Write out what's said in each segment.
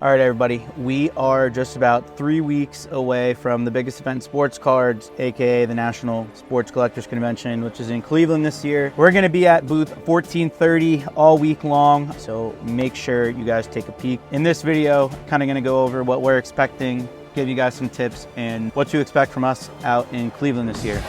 All right, everybody, we are just about 3 weeks away from the biggest event in sports cards, aka the National Sports Collectors Convention, which is in Cleveland this year. We're going to be at booth 1430 all week long, so make sure you guys take a peek. In this video, kind of going to go over what we're expecting, give you guys some tips, and what to expect from us out in Cleveland this year.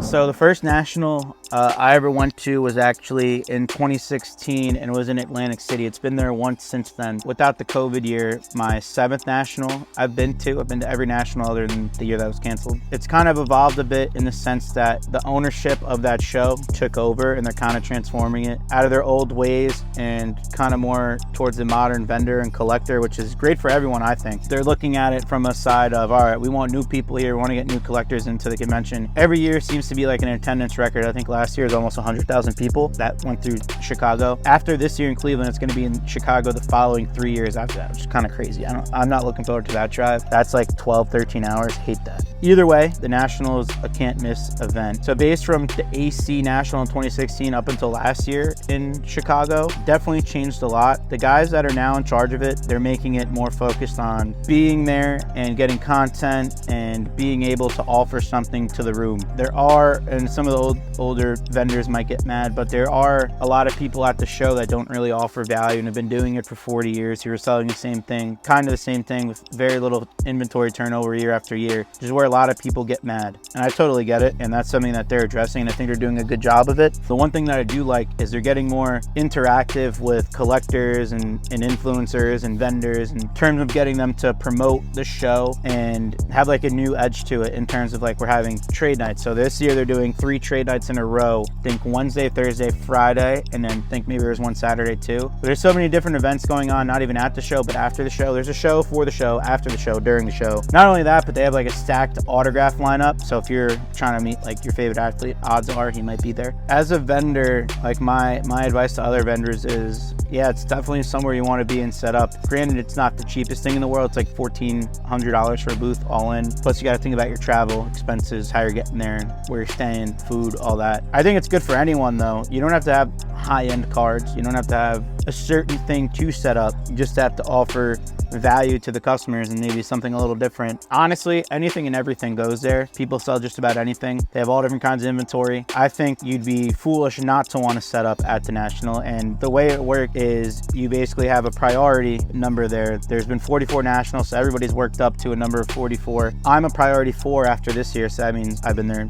So the first national I ever went to was actually in 2016, and it was in Atlantic City. It's been there once since then. Without the COVID year, my 7th national I've been to every national other than the year that was canceled. It's kind of evolved a bit in the sense that the ownership of that show took over, and they're kind of transforming it out of their old ways and kind of more towards the modern vendor and collector, which is great for everyone, I think. They're looking at it from a side of, all right, we want new people here, we want to get new collectors into the convention. Every year seems to be like an attendance record. I think last year was almost 100,000 people that went through Chicago. After this year in Cleveland, it's going to be in Chicago the following 3 years after that, which is kind of crazy. I'm not looking forward to that drive. That's like 12, 13 hours. Hate that. Either way, the National is a can't miss event. So based from the AC National in 2016 up until last year in Chicago, definitely changed a lot. The guys that are now in charge of it, they're making it more focused on being there and getting content and being able to offer something to the room. There are, and some of the older vendors might get mad, but there are a lot of people at the show that don't really offer value and have been doing it for 40 years who are selling the same thing, kind of the same thing with very little inventory turnover year after year, which is where a lot of people get mad. And I totally get it, and that's something that they're addressing, and I think they're doing a good job of it. The one thing that I do like is they're getting more interactive with collectors and influencers and vendors in terms of getting them to promote the show and have like a new edge to it in terms of like we're having trade nights. So this year they're doing 3 trade nights in a row. Think Wednesday, Thursday, Friday, and then think maybe there's one Saturday too. But there's so many different events going on, not even at the show, but after the show. There's a show for the show, after the show, during the show. Not only that, but they have like a stacked autograph lineup. So if you're trying to meet like your favorite athlete, odds are he might be there. As a vendor, like my advice to other vendors is, yeah, it's definitely somewhere you want to be and set up. Granted, it's not the cheapest thing in the world. It's like $1,400 for a booth all in. Plus you got to think about your travel expenses, how you're getting there, where you're staying, food, all that. I think it's good for anyone though. You don't have to have high-end cards. You don't have to have a certain thing to set up. You just have to offer value to the customers and maybe something a little different. Honestly, anything and everything goes there. People sell just about anything. They have all different kinds of inventory. I think you'd be foolish not to want to set up at the National, and the way it works is you basically have a priority number there. There's been 44 Nationals, so everybody's worked up to a number of 44. I'm a priority 4 after this year, so that means I've been there,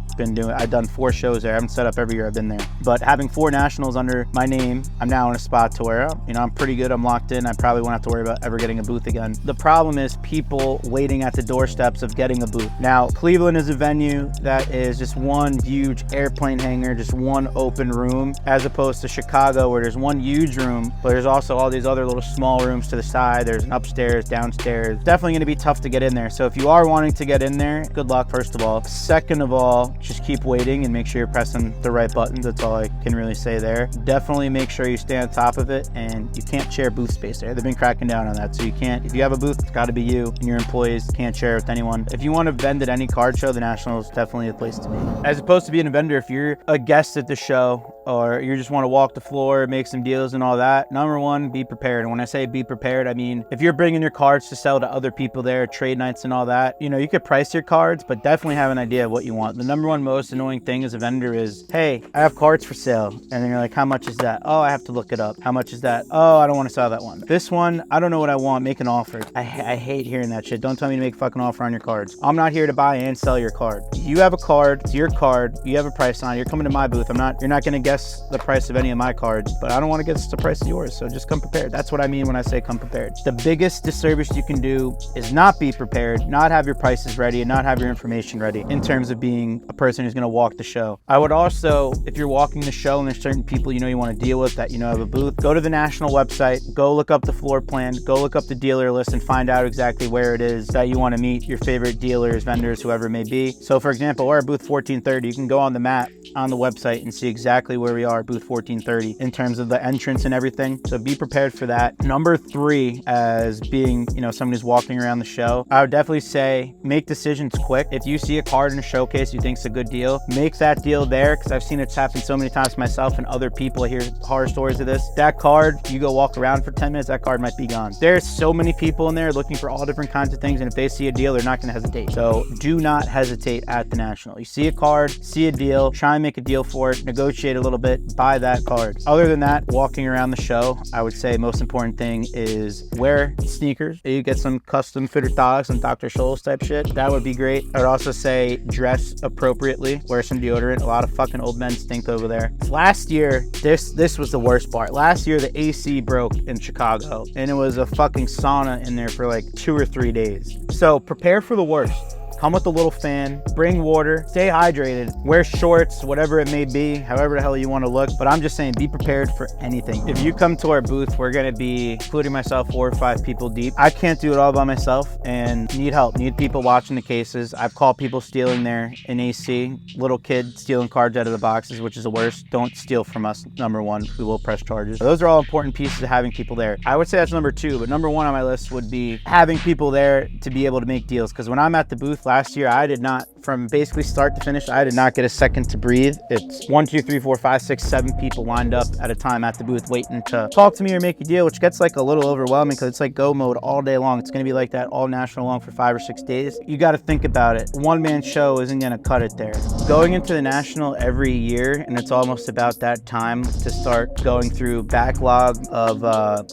I've done 4 shows there. I haven't set up every year I've been there, but having 4 Nationals under my name, I'm now in a spot to where, I'm pretty good, I'm locked in. I probably won't have to worry about ever getting a booth again. The problem is people waiting at the doorsteps of getting a booth. Now, Cleveland is a venue that is just one huge airplane hangar, just one open room, as opposed to Chicago where there's one huge room, but there's also all these other little small rooms to the side. There's an upstairs, downstairs. Definitely gonna be tough to get in there. So if you are wanting to get in there, good luck, first of all. Second of all, just keep waiting and make sure you're pressing the right buttons. That's all I can really say there. Definitely make sure you stay on top of it, and you can't share booth space there. They've been cracking down on that. So you can't, if you have a booth, it's gotta be you and your employees. Can't share with anyone. If you want to vend at any card show, the National is definitely the place to be. As opposed to being a vendor, if you're a guest at the show or you just want to walk the floor, make some deals and all that, number one, be prepared. And when I say be prepared, I mean, if you're bringing your cards to sell to other people there, trade nights and all that, you could price your cards, but definitely have an idea of what you want. The number one most annoying thing as a vendor is, hey, I have cards for sale. And then you're like, how much is that? Oh, I have to look it up. How much is that? Oh, I don't want to sell that one. This one, I don't know what I want. Make an offer. I hate hearing that shit. Don't tell me to make a fucking offer on your cards. I'm not here to buy and sell your card. You have a card, it's your card, you have a price on it, you're coming to my booth. You're not gonna guess the price of any of my cards, but I don't want to guess the price of yours, so just come prepared. That's what I mean when I say come prepared. The biggest disservice you can do is not be prepared, not have your prices ready, and not have your information ready in terms of being a person who's gonna walk the show. I would also, if you're walking the show and there's certain people you want to deal with that have a booth, go to the National website, go look up the floor plan, go look up the dealer list and find out exactly where it is that you want to meet your favorite dealers, vendors, whoever it may be. So for example, we're at booth 1430. You can go on the map on the website and see exactly where we are, booth 1430, in terms of the entrance and everything. So be prepared for that. Number 3, as being, you know, someone who's walking around the show, I would definitely say make decisions quick. If you see a card in a showcase you think's a good deal, make that deal there, because I've seen it happen so many times myself and other people. I hear horror stories of this. That card, you go walk around for 10 minutes, that card might be gone. There's so many people in there looking for all different kinds of things, and if they see a deal, they're not going to hesitate. So do not hesitate at the National. You see a card, see a deal, try and make a deal for it, negotiate a little bit, buy that card. Other than that, walking around the show, I would say most important thing is wear sneakers. You get some custom fitted dogs, some Dr. Scholl's type shit. That would be great. I would also say dress appropriately, wear some deodorant. A lot of fucking old men stink over there. Last year, this was the worst part. Last year, the AC broke in Chicago, and it was a fucking sauna in there for like 2 or 3 days. So prepare for the worst. Come with a little fan, bring water, stay hydrated, wear shorts, whatever it may be, however the hell you want to look. But I'm just saying, be prepared for anything. If you come to our booth, we're going to be, including myself, 4 or 5 people deep. I can't do it all by myself and need help, need people watching the cases. I've called people stealing their in AC, little kid stealing cards out of the boxes, which is the worst. Don't steal from us, number 1. We will press charges. Those are all important pieces of having people there. I would say that's number 2, but number 1 on my list would be having people there to be able to make deals. Because when I'm at the booth last year, I did not, from basically start to finish, I did not get a second to breathe. It's 1, 2, 3, 4, 5, 6, 7 people lined up at a time at the booth waiting to talk to me or make a deal, which gets like a little overwhelming because it's like go mode all day long. It's going to be like that all national long for 5 or 6 days. You got to think about it. One-man show isn't going to cut it there. Going into the national every year, and it's almost about that time to start going through backlog of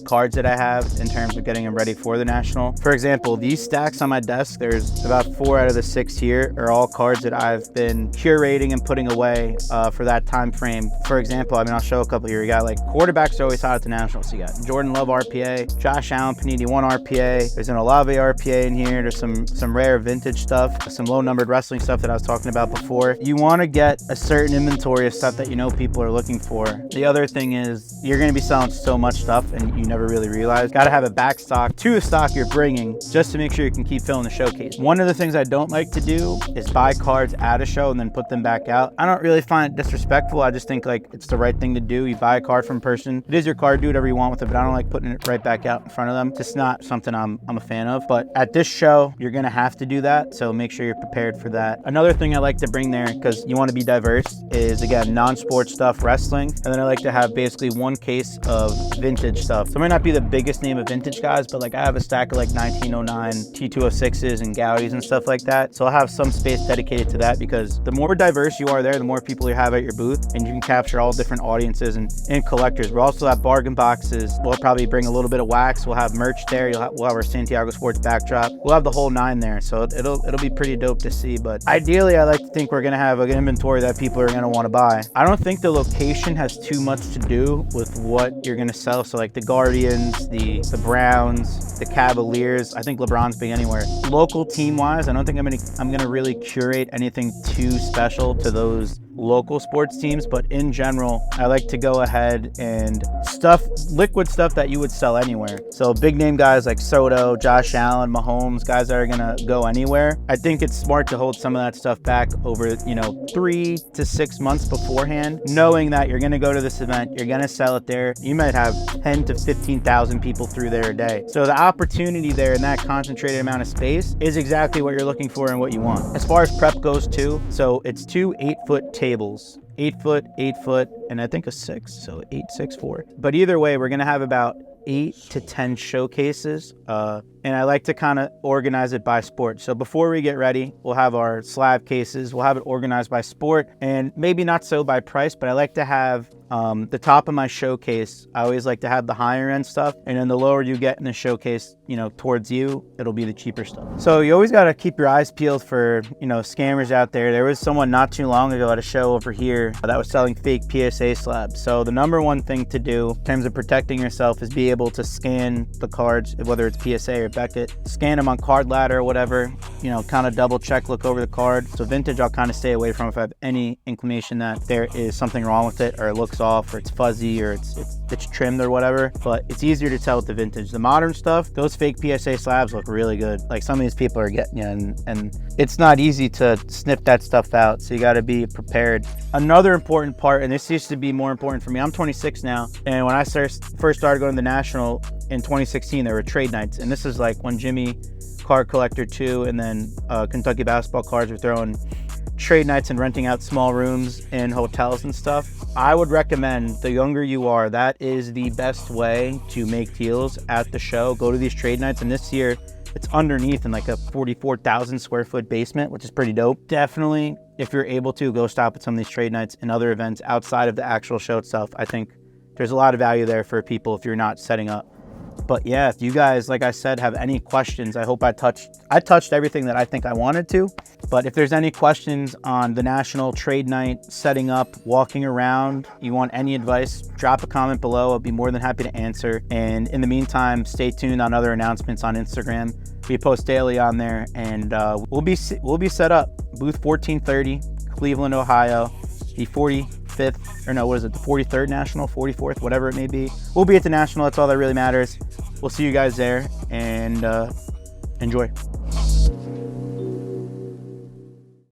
cards that I have in terms of getting them ready for the national. For example, these stacks on my desk, there's about 4 out of the 6 here are all cards that I've been curating and putting away for that time frame. For example, I mean, I'll show a couple here. You got like quarterbacks are always hot at the nationals. You got Jordan Love RPA, Josh Allen Panini 1 RPA. There's an Olave RPA in here. There's some rare vintage stuff, some low numbered wrestling stuff that I was talking about before. You want to get a certain inventory of stuff that you know people are looking for. The other thing is you're going to be selling so much stuff and you never really realize. Got to have a backstock to the stock you're bringing just to make sure you can keep filling the showcase. One of the things I don't like to do is buy cards at a show and then put them back out. I don't really find it disrespectful. I just think like it's the right thing to do. You buy a card from a person. It is your card, do whatever you want with it, but I don't like putting it right back out in front of them. It's just not something I'm a fan of. But at this show, you're gonna have to do that. So make sure you're prepared for that. Another thing I like to bring there, because you want to be diverse, is again, non-sports stuff, wrestling. And then I like to have basically 1 case of vintage stuff. So it might not be the biggest name of vintage guys, but like I have a stack of like 1909 T206s and Gaudis and stuff like that. So I'll have some space dedicated to that, because the more diverse you are there, the more people you have at your booth, and you can capture all different audiences and collectors. We'll also have bargain boxes. We'll probably bring a little bit of wax. We'll have merch there. We'll have our Santiago sports backdrop. We'll have the whole 9 there. So it'll be pretty dope to see. But ideally, I like to think we're gonna have an inventory that people are gonna want to buy. I don't think the location has too much to do with what you're gonna sell. So like the Guardians, the Browns, the Cavaliers. I think LeBron's big anywhere. Local team wise, I don't think I'm gonna really curate anything too special to those local sports teams, but in general, I like to go ahead and liquid stuff that you would sell anywhere. So big name guys like Soto, Josh Allen, Mahomes, guys that are gonna go anywhere. I think it's smart to hold some of that stuff back over, 3 to 6 months beforehand, knowing that you're gonna go to this event, you're gonna sell it there. You might have 10 to 15,000 people through there a day. So the opportunity there in that concentrated amount of space is exactly what you're looking for and what you want. As far as prep goes too, so it's 2 8-foot tables. 8 foot, 8 foot, and I think a 6, so 8, 6, 4. But either way, we're gonna have about 8 to 10 showcases, and I like to kind of organize it by sport. So before we get ready, we'll have our slab cases. We'll have it organized by sport, and maybe not so by price, but I like to have the top of my showcase. I always like to have the higher end stuff, and then the lower you get in the showcase, towards you, it'll be the cheaper stuff. So you always got to keep your eyes peeled for, scammers out there. There was someone not too long ago at a show over here that was selling fake PSA slabs. So the number one thing to do in terms of protecting yourself is be able to scan the cards, whether it's PSA or Beckett, scan them on Card Ladder or whatever, you know, kind of double check, look over the card. So vintage, I'll kind of stay away from if I have any inclination that there is something wrong with it, or it looks off, or it's fuzzy, or it's trimmed or whatever. But it's easier to tell with the vintage. The modern stuff, those fake PSA slabs look really good. Like some of these people are getting you, and it's not easy to snip that stuff out. So you got to be prepared. Another important part, and this used to be more important for me. I'm 26 now, and when I first started going to the National in 2016, there were trade nights, and this is like when Jimmy Card Collector 2 and then Kentucky Basketball Cards were throwing trade nights and renting out small rooms in hotels and stuff. I would recommend, the younger you are, that is the best way to make deals at the show. Go to these trade nights, and this year it's underneath in like a 44,000 square foot basement, which is pretty dope. Definitely, if you're able to, go stop at some of these trade nights and other events outside of the actual show itself. I think there's a lot of value there for people if you're not setting up. But yeah, if you guys, like I said, have any questions, I hope I touched everything that I think I wanted to. But if there's any questions on the National Trade Night, setting up, walking around, you want any advice, drop a comment below. I'll be more than happy to answer. And in the meantime, stay tuned on other announcements on Instagram. We post daily on there, and we'll be set up. Booth 1430, Cleveland, Ohio, the 45th, or no, what is it, the 43rd National, 44th, whatever it may be. We'll be at the National. That's all that really matters. We'll see you guys there, and enjoy.